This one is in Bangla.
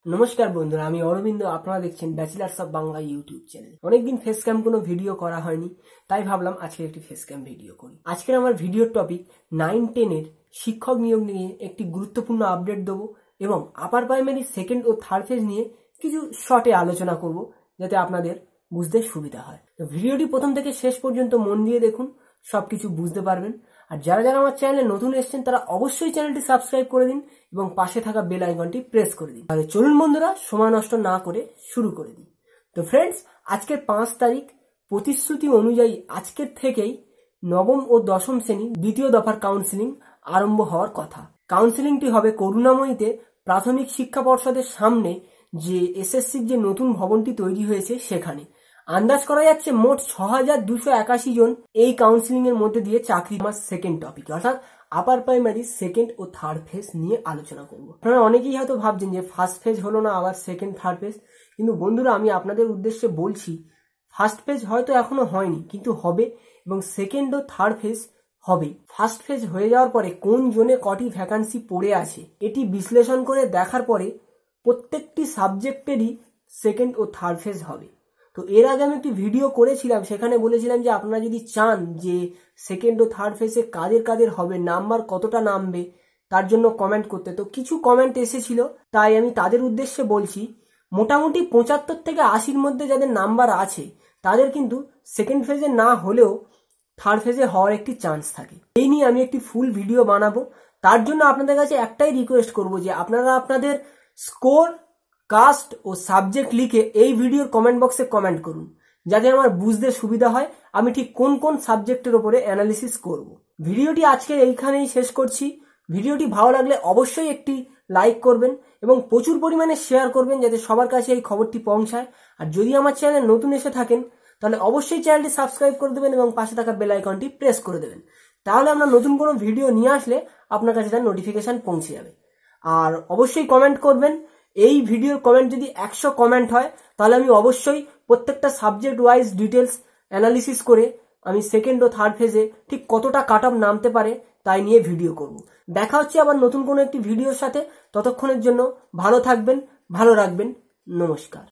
নমস্কার বন্ধুরা, আমি অরবিন্দ। আপনারা দেখছেন bachelors of Bangla YouTube channel. অনেকদিন ফেস ক্যাম কোনো ভিডিও করা হয়নি, তাই ভাবলাম আজকে একটি ফেস ক্যাম ভিডিও করি। আজকের আমার ভিডিওর টপিক 9-10 শিক্ষক নিয়োগ নিয়ে একটি গুরুত্বপূর্ণ আপডেট দেবো এবং আপার প্রাইমারি সেকেন্ড ও থার্ড ফেজ নিয়ে কিছু শর্টে আলোচনা করব, যাতে আপনাদের বুঝতে সুবিধা হয়। তো ভিডিওটি প্রথম থেকে শেষ পর্যন্ত মন দিয়ে দেখুন, সবকিছু বুঝতে পারবেন। আর যারা যারা আমার চ্যানেলে নতুন এসেছেন তারা অবশ্যই চ্যানেলটি সাবস্ক্রাইব করে দিন এবং পাশে থাকা বেল আইকনটি প্রেস করে দিন। তাহলে চলুন বন্ধুরা, সময় নষ্ট না করে শুরু করে দিই। তো ফ্রেন্ডস, আজকের 5 তারিখ, প্রতিশ্রুতি অনুযায়ী আজকের থেকেই নবম ও দশম শ্রেণী দ্বিতীয় দফার কাউন্সিলিং আরম্ভ হওয়ার কথা। কাউন্সিলিংটি হবে করুণাময়ীতে প্রাথমিক শিক্ষা পর্ষদের সামনে, যে এসএসসির যে নতুন ভবনটি তৈরি হয়েছে সেখানে। আন্দাজ করা যাচ্ছে মোট 6281 জন এই কাউন্সিলিং এর মধ্যে দিয়ে চাকরি পাওয়ার সেকেন্ড টপিক, অর্থাৎ আপার প্রাইমারি সেকেন্ড ও থার্ড ফেজ নিয়ে আলোচনা করব। আপনারা অনেকেই হয়তো ভাবছেন যে ফার্স্ট ফেজ হলো না, আবার সেকেন্ড থার্ড ফেজ। কিন্তু বন্ধুরা, আমি আপনাদের উদ্দেশ্যে বলছি, ফার্স্ট ফেজ হয়তো এখনো হয়নি, কিন্তু হবে, এবং সেকেন্ড ও থার্ড ফেজ হবে। ফার্স্ট ফেজ হয়ে যাওয়ার পরে কোন জোনে কটি ভ্যাকান্সি পড়ে আছে এটি বিশ্লেষণ করে দেখার পরে প্রত্যেকটি সাবজেক্টেরই সেকেন্ড ও থার্ড ফেজ হবে। তো এর আগে আমি একটি ভিডিও করেছিলাম, সেখানে বলেছিলাম যে আপনারা যদি চান যে সেকেন্ড ও থার্ড ফেজে কাদের কাদের হবে, নাম্বার কতটা নামবে, তার জন্য কমেন্ট করতে। তো কিছু কমেন্ট এসেছিল, তাই আমি তাদের উদ্দেশ্যে বলছি, মোটামুটি 75 থেকে 80-র মধ্যে যাদের নাম্বার আছে তাদের কিন্তু সেকেন্ড ফেজে না হলেও থার্ড ফেজে হওয়ার একটি চান্স থাকে। এই নিয়ে আমি একটি ফুল ভিডিও বানাবো। তার জন্য আপনাদের কাছে একটাই রিকোয়েস্ট করব যে আপনারা আপনাদের স্কোর, কাস্ট ও সাবজেক্ট লিখে এই ভিডিওর কমেন্ট বক্সে কমেন্ট করুন, যাতে আমার বুঝতে সুবিধা হয় আমি ঠিক কোন কোন সাবজেক্টের উপরে অ্যানালিসিস করব। ভিডিওটি আজকে এইখানেই শেষ করছি। ভিডিওটি ভালো লাগলে অবশ্যই একটি লাইক করবেন এবং প্রচুর পরিমাণে শেয়ার করবেন, যাতে সবার কাছে এই খবরটি পৌঁছায়। আর যদি আমার চ্যানেলে নতুন এসে থাকেন তাহলে অবশ্যই চ্যানেলটি সাবস্ক্রাইব করে দেবেন এবং পাশে থাকা বেল আইকনটি প্রেস করে দেবেন। তাহলে আমরা নতুন কোনো ভিডিও নিয়ে আসলে আপনার কাছে তার নোটিফিকেশন পৌঁছে যাবে। আর অবশ্যই কমেন্ট করবেন। এই ভিডিওর কমেন্ট যদি 100 কমেন্ট হয় তাহলে আমি অবশ্যই প্রত্যেকটা সাবজেক্ট ওয়াইজ ডিটেলস অ্যানালিসিস করে আমি সেকেন্ড ও থার্ড ফেজে ঠিক কতটা কাট অফ নামতে পারে তাই নিয়ে ভিডিও করব। দেখা হচ্ছে আবার নতুন কোনো একটি ভিডিওর সাথে। ততক্ষণের জন্য ভালো থাকবেন, ভালো রাখবেন। নমস্কার।